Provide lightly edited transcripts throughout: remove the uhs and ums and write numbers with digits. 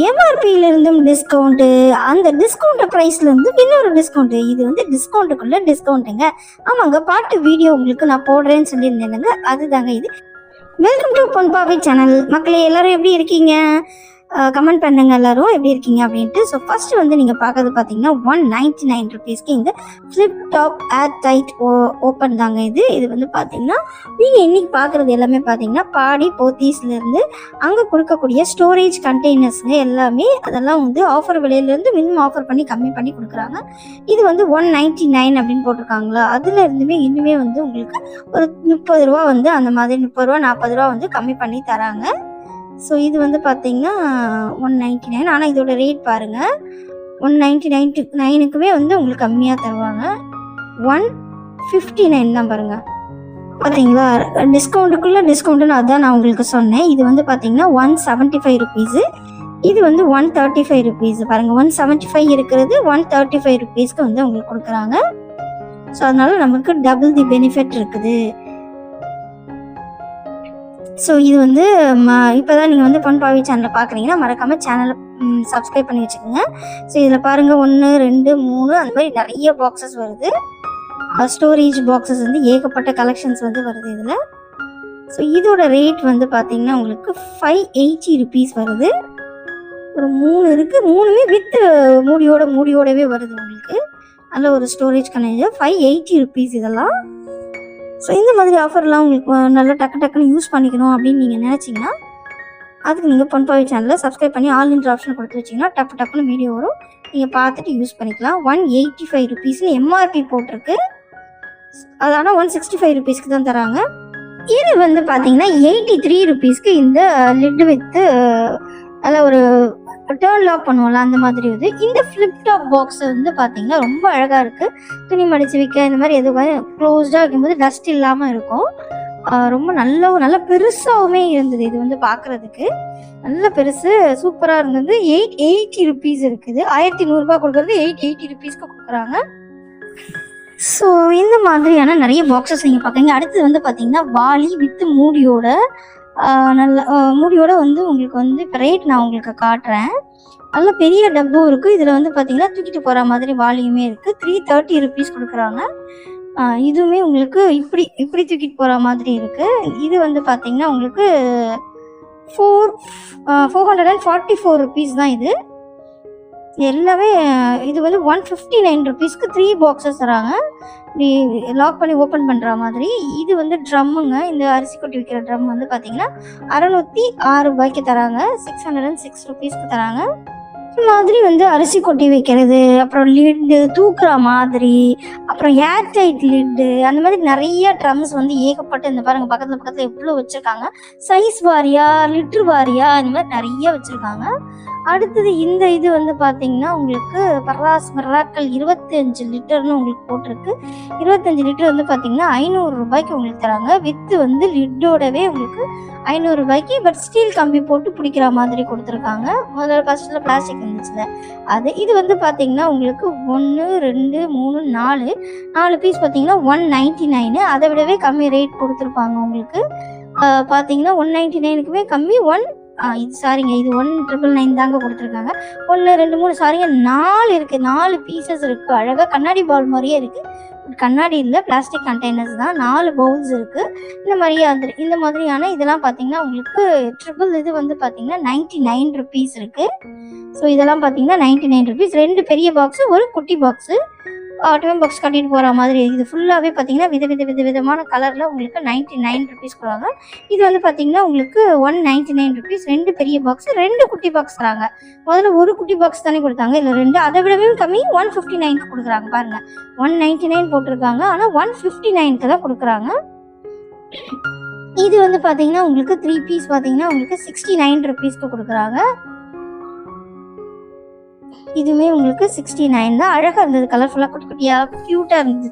எம்ஆர்பியிலிருந்தும் discount, அந்த discount ப்ரைஸ்லேருந்து இன்னொரு discount. இது வந்து டிஸ்கவுண்ட்டுக்குள்ளே டிஸ்கவுண்ட்டுங்க. ஆமாங்க, பாட்டு வீடியோ உங்களுக்கு நான் போடுறேன்னு சொல்லியிருந்தேனுங்க, அதுதாங்க இது. Welcome to Ponpavai channel. மக்களே எல்லாரும் எப்படி இருக்கீங்க? கமெண்ட் பண்ணுங்க எல்லாரும் எப்படி இருக்கீங்க அப்படின்ட்டு. ஸோ ஃபர்ஸ்ட் வந்து நீங்கள் பார்க்கறது பார்த்தீங்கன்னா 199 ருபீஸ்க்கு இந்த flip top air tight open தாங்க இது. இது வந்து பார்த்தீங்கன்னா நீங்கள் இன்னைக்கு பார்க்குறது எல்லாமே பார்த்தீங்கன்னா பாடி போத்தீஸ்லேருந்து அங்கே கொடுக்கக்கூடிய ஸ்டோரேஜ் கண்டெய்னர்ஸுங்க எல்லாமே. அதெல்லாம் வந்து ஆஃபர் விலையிலேருந்து மினிமம் ஆஃபர் பண்ணி கம்மி பண்ணி கொடுக்குறாங்க. இது வந்து 199 அப்படின்னு போட்டிருக்காங்களா, அதில் இருந்துமே இன்னுமே வந்து உங்களுக்கு ஒரு 30 ரூபா வந்து அந்த மாதிரி 30 ரூபா 40 ரூபா வந்து கம்மி பண்ணி தராங்க. ஸோ இது வந்து பார்த்தீங்கன்னா 199. ஆனால் இதோட ரேட் பாருங்கள், 199க்குமே வந்து உங்களுக்கு கம்மியாக தருவாங்க. 159 தான் பாருங்கள். பார்த்தீங்களா, டிஸ்கவுண்ட்டுக்குள்ளே டிஸ்கவுண்ட்டுன்னு அதான் நான் உங்களுக்கு சொன்னேன். இது வந்து பார்த்தீங்கன்னா 175 ருபீஸு, இது வந்து 135 ருபீஸ். பாருங்கள், 175 இருக்கிறது 135 ருபீஸ்க்கு வந்து உங்களுக்கு கொடுக்குறாங்க. ஸோ அதனால நமக்கு டபுள் தி பெனிஃபிட் இருக்குது. ஸோ இது வந்து இப்போ தான் நீங்கள் வந்து பொன்பாவை சேனலை பார்க்குறீங்கன்னா மறக்காமல் சேனலை சப்ஸ்கிரைப் பண்ணி வச்சுக்கோங்க. ஸோ இதில் பாருங்கள் 1 2 3 அந்த மாதிரி நிறைய பாக்ஸஸ் வருது. ஸ்டோரேஜ் பாக்ஸஸ் வந்து ஏகப்பட்ட கலெக்ஷன்ஸ் வந்து வருது இதில். ஸோ இதோட ரேட் வந்து பார்த்தீங்கன்னா உங்களுக்கு 580 ருபீஸ் வருது. ஒரு 3 இருக்குது, 3மே வித் மூடியோடவே வருது உங்களுக்கு. நல்ல ஒரு ஸ்டோரேஜ் கண்டெய்னர் 580 ருபீஸ் இதெல்லாம். ஸோ இந்த மாதிரி ஆஃபர்லாம் உங்களுக்கு நல்லா டக்குன்னு யூஸ் பண்ணிக்கணும் அப்படின்னு நீங்கள் நினச்சிங்கன்னா அதுக்கு நீங்கள் பொன்பாவை சேனலில் சப்ஸ்கிரைப் பண்ணி ஆல் இன்ட்ரு ஆப்ஷன் கொடுத்து வச்சிங்கன்னா டக்குன்னு வீடியோ வரும், நீங்கள் பார்த்துட்டு யூஸ் பண்ணிக்கலாம். 185 ருபீஸ்னு எம்ஆர்பி போட்டிருக்கு. அது ஆனால் 165 ருபீஸ்க்கு தான் தராங்க. இது வந்து பார்த்தீங்கன்னா 83 ருபீஸ்க்கு இந்த லிட் வித்து நல்ல ஒரு டர்ன் லாக் பண்ணுவோம்ல அந்த மாதிரி இது. இந்த ஃப்ளிப் டாப் பாக்ஸ் வந்து பார்த்தீங்கன்னா ரொம்ப அழகாக இருக்குது. துணி மடித்து வைக்க இந்த மாதிரி எதுவும் க்ளோஸ்டாக வைக்கும்போது டஸ்ட் இல்லாமல் இருக்கும். ரொம்ப நல்ல பெருசாகவுமே இருந்தது. இது வந்து பார்க்குறதுக்கு நல்ல பெருசு சூப்பராக இருந்தது. 880 ருபீஸ் இருக்குது. 1100 கொடுக்குறது 880 ருபீஸ்க்கு கொடுக்குறாங்க. ஸோ இந்த மாதிரியான நிறைய பாக்ஸஸ் நீங்கள் பார்க்குறீங்க. அடுத்தது வந்து பார்த்தீங்கன்னா வாளி வித் மூடியோட மூடியோட வந்து உங்களுக்கு வந்து இப்போ ரேட் நான் உங்களுக்கு காட்டுறேன். நல்ல பெரிய டப்பும் இருக்குது. இதில் வந்து பார்த்தீங்கன்னா தூக்கிட்டு போகிற மாதிரி வாளியுமே இருக்குது. 330 ருபீஸ் கொடுக்குறாங்க. இதுவுமே உங்களுக்கு இப்படி தூக்கிட்டு போகிற மாதிரி இருக்குது. இது வந்து பார்த்தீங்கன்னா உங்களுக்கு 444 ருபீஸ் தான் இது எல்லாமே. இது வந்து 159 ருபீஸ்க்கு 3 பாக்ஸஸ் தராங்க, இப்படி லாக் பண்ணி ஓப்பன் பண்ணுற மாதிரி. இது வந்து ட்ரம்முங்க. இந்த அரிசி கொட்டி வைக்கிற ட்ரம் வந்து பார்த்தீங்கன்னா 606 ரூபாய்க்கு தராங்க, 606 ருபீஸ்க்கு தராங்க. இந்த மாதிரி வந்து அரிசி கொட்டி வைக்கிறது, அப்புறம் லிட்டு தூக்குற மாதிரி, அப்புறம் ஏர் டைட் லிட்டு, அந்த மாதிரி நிறைய ட்ரம்ஸ் வந்து ஏகப்பட்ட இந்த பாருங்கள் பக்கத்தில் எவ்வளோ வச்சுருக்காங்க. சைஸ் வாரியா லிட்ரு வாரியா இந்த மாதிரி நிறைய வச்சுருக்காங்க. அடுத்தது இந்த இது வந்து பார்த்தீங்கன்னா உங்களுக்கு பர்ராஸ் மிராக்கல் 25 லிட்டர்னு உங்களுக்கு போட்டிருக்கு. 25 லிட்டர் வந்து பார்த்தீங்கன்னா 500 ரூபாய்க்கு உங்களுக்கு தராங்க. வித்து வந்து லிட்டோடவே உங்களுக்கு 500 ரூபாய்க்கு. பட் ஸ்டீல் கம்பி போட்டு பிடிக்கிற மாதிரி கொடுத்துருக்காங்க. முதல்ல ஃபர்ஸ்ட்டில் பிளாஸ்டிக் இருந்துச்சுல அது. இது வந்து பார்த்தீங்கன்னா உங்களுக்கு 1 2 3 4 பீஸ் பார்த்தீங்கன்னா 199. அதை விடவே கம்மி ரேட் கொடுத்துருப்பாங்க உங்களுக்கு. பார்த்தீங்கன்னா 199க்குமே கம்மி. இது சாரிங்க, இது 199 தாங்க கொடுத்துருக்காங்க. 1 2 3 சாரிங்க 4 இருக்குது, 4 பீசஸ் இருக்குது. அழகாக கண்ணாடி பவுல் மாதிரியே இருக்குது. கண்ணாடி இல்லை, பிளாஸ்டிக் கண்டெய்னர்ஸ் தான். 4 பவுல்ஸ் இருக்குது. இந்த மாதிரியான இதெல்லாம் பார்த்தீங்கன்னா உங்களுக்கு இது வந்து பார்த்தீங்கன்னா 99 ருபீஸ் இருக்குது. ஸோ இதெல்லாம் பார்த்தீங்கன்னா 99 ருபீஸ். 2 பெரிய பாக்ஸு, ஒரு குட்டி பாக்ஸு. டிஃபன் பாக்ஸ் கட்டிட்டு போகிற மாதிரி. இது ஃபுல்லாகவே பார்த்தீங்கன்னா விதவிதமான கலரில் உங்களுக்கு 99 ருபீஸ் கொடுவாங்க. இது வந்து பார்த்தீங்கன்னா உங்களுக்கு 199 ருபீஸ். 2 பெரிய பாக்ஸ், 2 குட்டி பாக்ஸ் தராங்க. முதல்ல ஒரு குட்டி பாக்ஸ் தானே கொடுத்தாங்க, இல்லை 2. அதை விடவே கம்மி 159க்கு கொடுக்குறாங்க. பாருங்கள், 199 போட்டிருக்காங்க, ஆனால் 159க்கு தான் கொடுக்குறாங்க. இது வந்து பார்த்தீங்கன்னா உங்களுக்கு 3 பீஸ் பார்த்தீங்கன்னா உங்களுக்கு 69 ருபீஸ்க்கு கொடுக்குறாங்க. இதுவுமே உங்களுக்கு 69 தான். அழகாக இருந்தது, கலர்ஃபுல்லாக குட்டி குட்டியாக க்யூட்டாக இருந்தது.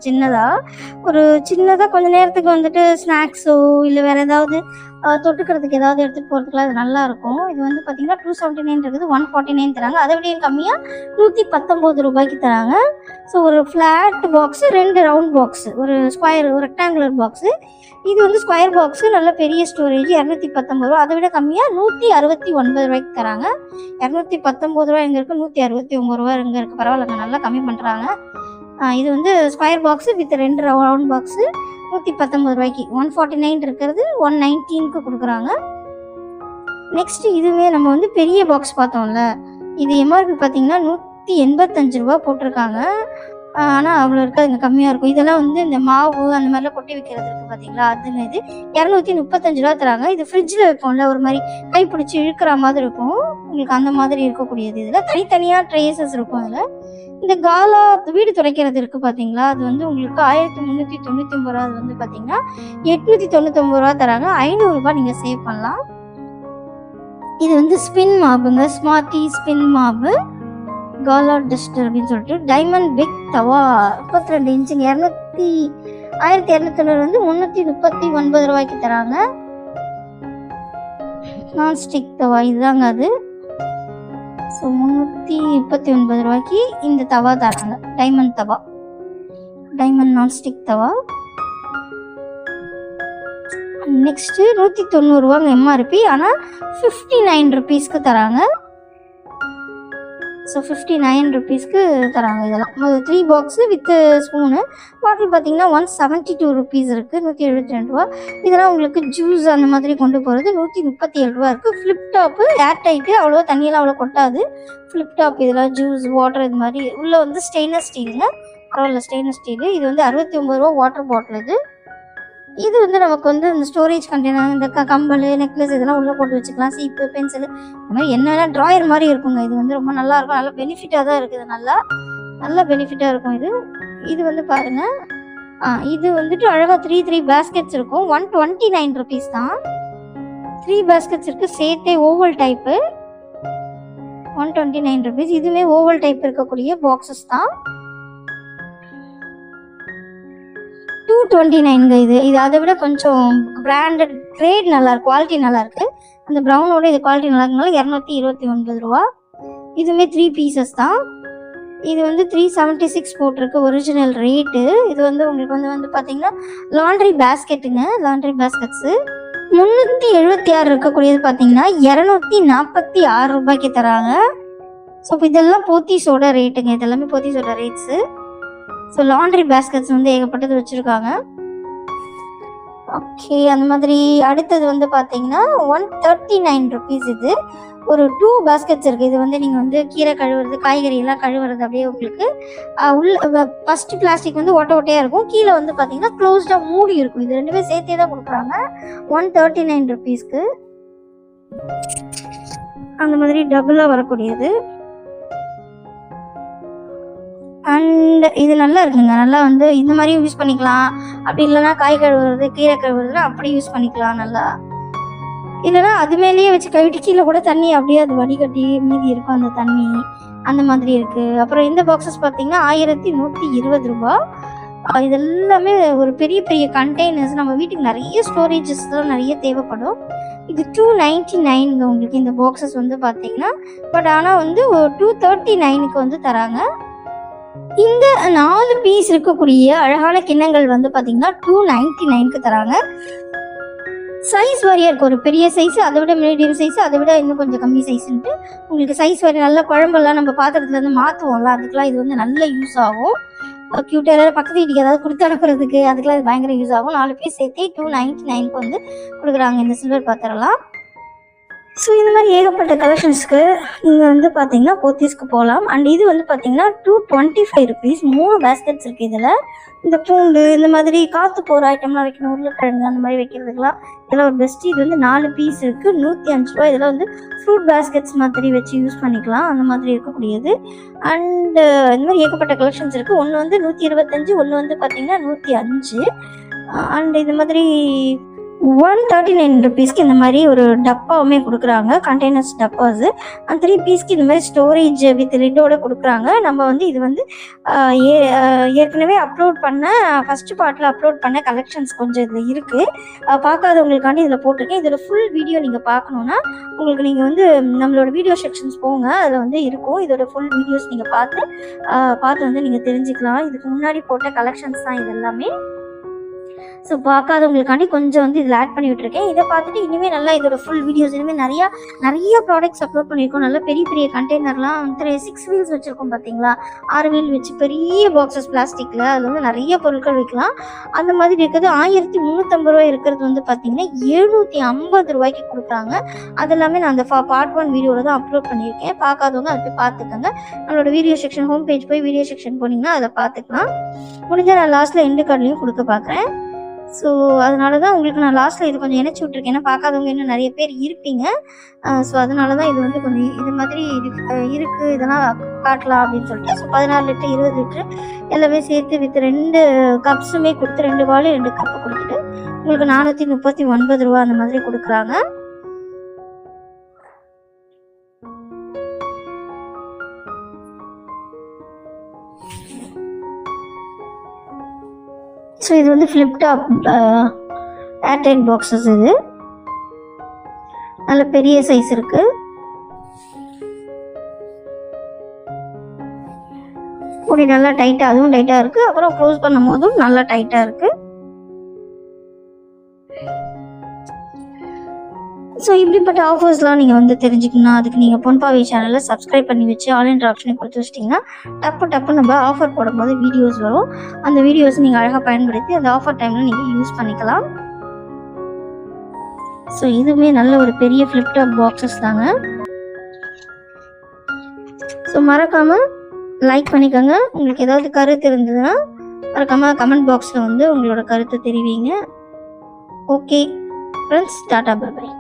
சின்னதாக கொஞ்ச நேரத்துக்கு வந்துட்டு ஸ்நாக்ஸோ இல்லை வேறு ஏதாவது தொட்டுக்கிறதுக்கு ஏதாவது எடுத்துகிட்டு போகிறதுக்குலாம் அது நல்லாயிருக்கும். இது வந்து பார்த்திங்கன்னா 279 இருக்குது, 149 தராங்க. அதை விட கம்மியாக 119 ரூபாய்க்கு தராங்க. ஸோ ஒரு ஃப்ளாட் பாக்ஸு, 2 ரவுண்ட் பாக்ஸு, ஒரு ஸ்கொயர், ஒரு ரெக்டாங்குலர் பாக்ஸு. இது வந்து ஸ்கொயர் பாக்ஸு, நல்ல பெரிய ஸ்டோரேஜ், 219 ரூபா. அதை விட கம்மியாக 169 ரூபாய்க்கு தராங்க. 219 ரூபா எங்கே இருக்குது, 169 ரூபா எங்கே இருக்குது, பரவாயில்லைங்க, நல்லா கம்மி பண்ணுறாங்க. இது வந்து square box with 2 round box 119 ரூபாய்க்கு. 149 இருக்கிறது 119க்கு கொடுக்குறாங்க. நெக்ஸ்ட் இதுவே நம்ம வந்து பெரிய பாக்ஸ் பார்த்தோம்ல, இது எம்ஆர்பி பார்த்தீங்கன்னா 185 ரூபா போட்டிருக்காங்க. ஆனால் அவ்வளோ இருக்காது, இங்கே கம்மியாக இருக்கும். இதெல்லாம் வந்து இந்த மாவு அந்த மாதிரிலாம் கொட்டி வைக்கிறது இருக்குது பார்த்தீங்களா, அதுங்க. இது 235 ரூபா தராங்க. இது ஃப்ரிட்ஜில் வைப்போம்ல, ஒரு மாதிரி கை பிடிச்சி இழுக்கிற மாதிரி இருக்கும், உங்களுக்கு அந்த மாதிரி இருக்கக்கூடியது. இதில் தனித்தனியாக ட்ரேசஸ் இருக்கும். அதில் இந்த காலா வீடு துடைக்கிறது இருக்குது பார்த்தீங்களா, அது வந்து உங்களுக்கு 1399 ரூபா. அது வந்து பார்த்தீங்கன்னா 899 ரூபா தராங்க. 500 ரூபாய் நீங்கள் சேவ் பண்ணலாம். இது வந்து ஸ்பின் மாபுங்க, ஸ்மார்ட்டி ஸ்பின் மாபு, காலா டஸ்டர் அப்படின்னு சொல்லிட்டு. டைமண்ட் பிக் தவா 32 இன்ச்சுங்க, 1290 வந்து 339 ரூபாய்க்கு தராங்க. நான்ஸ்டிக் தவா இதுதாங்க அது. ஸோ 339 ரூபாய்க்கு இந்த தவா தராங்க. டைமண்ட் தவா, டைமண்ட் நான்ஸ்டிக் தவா. நெக்ஸ்ட்டு 190 ரூபாங்க எம்ஆர்பி, ஆனால் 59 ருபீஸ்க்கு தராங்க. ஸோ 59 ருபீஸ்க்கு தராங்க. இதெல்லாம் 3 பாக்ஸு வித் ஸ்பூனு. பாட்டில் பார்த்தீங்கன்னா 172 ருபீஸ் இருக்குது, 172 ரூபா. இதெல்லாம் உங்களுக்கு ஜூஸ் அந்த மாதிரி கொண்டு போகிறது 137 ரூபா இருக்குது. ஃப்ளிப் டாப்பு ஏர் டைட்டு, அவ்வளோவா தண்ணியெல்லாம் அவ்வளோ கொட்டாது. ஃப்ளிப் டாப் இதெல்லாம் ஜூஸ் வாட்டர் இது மாதிரி. உள்ளே வந்து ஸ்டெயின்லெஸ் ஸ்டீலுங்க, பரவாயில்ல, ஸ்டெயின்லெஸ் ஸ்டீலு. இது வந்து 69 ரூபா வாட்டர் பாட்டில். இது வந்து நமக்கு வந்து இந்த ஸ்டோரேஜ் கண்டெய்னர், இந்த கம்பல், நெக்லஸ் இதெல்லாம் உள்ளே போட்டு வச்சுக்கலாம். சீப்பு, பென்சில், இந்த மாதிரி என்னென்ன ட்ராயர் மாதிரி இருக்குங்க. இது வந்து ரொம்ப நல்லாயிருக்கும், நல்லா பெனிஃபிட்டாக தான் இருக்குது, நல்ல பெனிஃபிட்டாக இருக்கும். இது வந்து பாருங்கள், இது வந்துட்டு அழகாக 3 பேஸ்கெட்ஸ் இருக்கும். 129 ருபீஸ் தான். 3 பேஸ்கெட்ஸ் இருக்குது சேர்த்தே, ஓவல் டைப்பு, 129 ருபீஸ். இதுவே ஓவல் டைப் இருக்கக்கூடிய பாக்ஸஸ் தான். 229ங்க. இது அதை விட கொஞ்சம் பிராண்டட் கிரேட் நல்லாயிருக்கு, குவாலிட்டி நல்லாயிருக்கு. அந்த ப்ரௌனோட இது குவாலிட்டி நல்லா இருக்கனால 229 ரூபா. இதுவுமே 3 பீசஸ் தான். இது வந்து 376 போட்டிருக்கு ஒரிஜினல் ரேட்டு. இது வந்து உங்களுக்கு வந்து பார்த்தீங்கன்னா லாண்ட்ரி பேஸ்கெட்டுங்க, லாண்ட்ரி பேஸ்கெட்ஸு 376 இருக்கக்கூடியது பார்த்தீங்கன்னா 246 ரூபாய்க்கு தராங்க. ஸோ இதெல்லாம் போத்தீஸோட ரேட்டுங்க, இதெல்லாமே போத்தீஸோட ரேட்ஸு. ஸோ லாண்ட்ரி பேஸ்கெட்ஸ் வந்து ஏகப்பட்டது வச்சுருக்காங்க. ஓகே, அந்த மாதிரி அடுத்தது வந்து பார்த்தீங்கன்னா 139 ருபீஸ். இது ஒரு 2 பேஸ்கெட்ஸ் இருக்குது. இது வந்து நீங்கள் வந்து கீரை கழுவுறது, காய்கறியெல்லாம் கழுவுறது, அப்படியே உங்களுக்கு ஃபஸ்ட்டு பிளாஸ்டிக் வந்து ஓட்டையாக இருக்கும், கீழே வந்து பார்த்தீங்கன்னா க்ளோஸ்டாக மூடி இருக்கும். இது ரெண்டுமே சேர்த்தே தான் கொடுக்குறாங்க 139 ருபீஸ்க்கு. அந்த மாதிரி டபுளாக வரக்கூடியது. அண்ட் இது நல்லா இருக்குங்க, நல்லா வந்து இந்த மாதிரியும் யூஸ் பண்ணிக்கலாம். அப்படி இல்லைனா காய் கழுவுறது, கீரை கழுவுறதுலாம் அப்படி யூஸ் பண்ணிக்கலாம். நல்லா இல்லைனா அது மேலேயே வச்சு கழுவிட்டு கீழே கூட தண்ணி அப்படியே அது வடிகட்டி மீதி இருக்கும் அந்த தண்ணி, அந்த மாதிரி இருக்குது. அப்புறம் இந்த பாக்ஸஸ் பார்த்தீங்கன்னா 1120 ரூபா. இதெல்லாமே ஒரு பெரிய பெரிய கண்டெய்னர்ஸ், நம்ம வீட்டுக்கு நிறைய ஸ்டோரேஜஸ்லாம் நிறைய தேவைப்படும். இது 299ங்க உங்களுக்கு இந்த பாக்ஸஸ் வந்து பார்த்தீங்கன்னா. பட் ஆனால் வந்து 239க்கு வந்து தராங்க. இந்த 4 பீஸ் இருக்கக்கூடிய அழகான கிண்ணங்கள் வந்து பார்த்தீங்கன்னா 299க்கு தராங்க. சைஸ் வாரியாக இருக்கும், ஒரு பெரிய சைஸு, அதை விட மீடியம் சைஸு, அதை விட இன்னும் கொஞ்சம் கம்மி சைஸுன்ட்டு உங்களுக்கு சைஸ் வாரி. நல்லா குழம்பெல்லாம் நம்ம பாத்திரத்துலேருந்து மாற்றுவோம்ல, அதுக்கெலாம் இது வந்து நல்ல யூஸ் ஆகும். க்யூட்டாக ஏதாவது பக்கத்து வீட்டுக்கு ஏதாவது கொடுத்து அனுப்புறதுக்கு அதுக்கெலாம் இது பயங்கர யூஸ் ஆகும். 4 பீஸ் சேர்த்து 299க்கு வந்து கொடுக்குறாங்க இந்த சில்வர் பாத்திரம்லாம். ஸோ இந்த மாதிரி ஏகப்பட்ட கலெக்ஷன்ஸ்க்கு நீங்கள் வந்து பார்த்தீங்கன்னா போத்தீஸ்க்கு போகலாம். அண்ட் இது வந்து பார்த்தீங்கன்னா 225 ருபீஸ். 3 பேஸ்கெட்ஸ் இருக்குது. இதில் இந்த பூண்டு, இந்த மாதிரி காற்று போகிற ஐட்டம்லாம் வைக்கணும், உருளைக்கிழங்கு அந்த மாதிரி வைக்கிறதுக்கெலாம் இதெல்லாம் ஒரு பெஸ்ட்டு. இது வந்து 4 பீஸ் இருக்குது, 105 ரூபா. இதெல்லாம் வந்து ஃப்ரூட் பேஸ்கெட்ஸ் மாதிரி வச்சு யூஸ் பண்ணிக்கலாம், அந்த மாதிரி இருக்கக்கூடியது. அண்டு இந்த மாதிரி ஏகப்பட்ட கலெக்ஷன்ஸ் இருக்குது. ஒன்று வந்து 125, ஒன்று வந்து பார்த்தீங்கன்னா 105. அண்ட் இது மாதிரி 139 ருபீஸ்க்கு இந்த மாதிரி ஒரு டப்பாவுமே கொடுக்குறாங்க, கண்டெய்னர்ஸ் டப்பாஸு. அந்த 3 பீஸ்க்கு இந்த மாதிரி ஸ்டோரேஜ் வித் லிட்டோட கொடுக்குறாங்க. நம்ம வந்து இது வந்து ஏற்கனவே அப்லோட் பண்ண ஃபஸ்ட்டு பார்ட்டில் அப்லோட் பண்ண கலெக்ஷன்ஸ் கொஞ்சம் இதில் இருக்குது. பார்க்காதவங்களுக்காண்டி இதில் போட்டிருக்கேன். இதோட ஃபுல் வீடியோ நீங்கள் பார்க்கணுன்னா உங்களுக்கு நீங்கள் வந்து நம்மளோட வீடியோ செக்ஷன்ஸ் போங்க, அதில் வந்து இருக்கும். இதோட ஃபுல் வீடியோஸ் நீங்கள் பார்த்து வந்து நீங்கள் தெரிஞ்சுக்கலாம். இதுக்கு முன்னாடி போட்ட கலெக்ஷன்ஸ் தான் இது எல்லாமே. ஸோ பார்க்காதவங்களுக்காண்டி கொஞ்சம் வந்து இதில் ஆட் பண்ணி விட்டுருக்கேன். இதை பார்த்துட்டு இனிமேல் நல்லா இதோட ஃபுல் வீடியோஸ் இனிமேல் நிறைய ப்ராடக்ட்ஸ் அப்லோட் பண்ணியிருக்கோம். நல்லா பெரிய பெரிய கண்டெய்னர்லாம் வந்து 6 வீல்ஸ் வச்சுருக்கோம் பார்த்தீங்களா, 6 வீல் வச்சு பெரிய பாக்ஸஸ் பிளாஸ்டிக்கில், அதில் வந்து நிறைய பொருட்கள் வைக்கலாம். அந்த மாதிரி இருக்கிறது 1350 ரூபாய் இருக்கிறது வந்து பார்த்தீங்கன்னா 750 ரூபாய்க்கு கொடுக்குறாங்க. அது எல்லாமே நான் அந்த பார்ட் 1 வீடியோவில் தான் அப்லோட் பண்ணியிருக்கேன். பார்க்காதவங்க அதை போய் பார்த்துக்கோங்க. நம்மளோட வீடியோ செக்ஷன் ஹோம் பேஜ் போய் வீடியோ செக்ஷன் போனீங்கன்னா அதை பார்த்துக்கலாம். முடிஞ்சால் நான் லாஸ்ட்டில் எண்டு கார்ட்லேயும் கொடுக்க பார்க்குறேன். ஸோ அதனால தான் உங்களுக்கு நான் லாஸ்ட்டில் இது கொஞ்சம் இணைச்சி விட்ருக்கேன். ஏன்னா பார்க்காதவங்க இன்னும் நிறைய பேர் இருப்பீங்க. ஸோ அதனால தான் இது வந்து கொஞ்சம் இது மாதிரி இருக்குது, இதெல்லாம் காட்டலாம் அப்படின்னு சொல்லிட்டு. ஸோ 16 லிட்டர் 20 லிட்டர் எல்லாமே சேர்த்து வித் 2 கப்ஸுமே கொடுத்து 2 வாலி 2 கப்பு கொடுத்துட்டு உங்களுக்கு 439 ரூபா அந்த மாதிரி கொடுக்குறாங்க. ஸோ இது வந்து ஃப்ளிப் டாப் ஏர்டைட் பாக்ஸஸ். இது நல்ல பெரிய சைஸ் இருக்கு. முடி நல்லா டைட்டாக, அதுவும் டைட்டாக இருக்குது. அப்புறம் க்ளோஸ் பண்ணும் போதும் நல்லா டைட்டாக இருக்குது. ஸோ இப்படிப்பட்ட ஆஃபர்ஸ்லாம் நீங்கள் வந்து தெரிஞ்சுக்கணும். அதுக்கு நீங்கள் பொன்பாவை சேனலை சப்ஸ்கிரைப் பண்ணி வச்சு ஆல் என்ற ஆப்ஷனை கொடுத்து வச்சிட்டிங்கன்னா டப்பு நம்ம ஆஃபர் போடும்போது வீடியோஸ் வரும். அந்த வீடியோஸ் நீங்கள் அழகாக பயன்படுத்தி அந்த ஆஃபர் டைமில் நீங்கள் யூஸ் பண்ணிக்கலாம். ஸோ இதுவுமே நல்ல ஒரு பெரிய ஃப்ளிப் டாப் பாக்ஸஸ் தாங்க. ஸோ மறக்காமல் லைக் பண்ணிக்கோங்க. உங்களுக்கு ஏதாவது கருத்து இருந்ததுன்னா மறக்காமல் கமெண்ட் பாக்ஸில் வந்து உங்களோட கருத்தை தெரிவிங்க. Okay friends, tata bye by.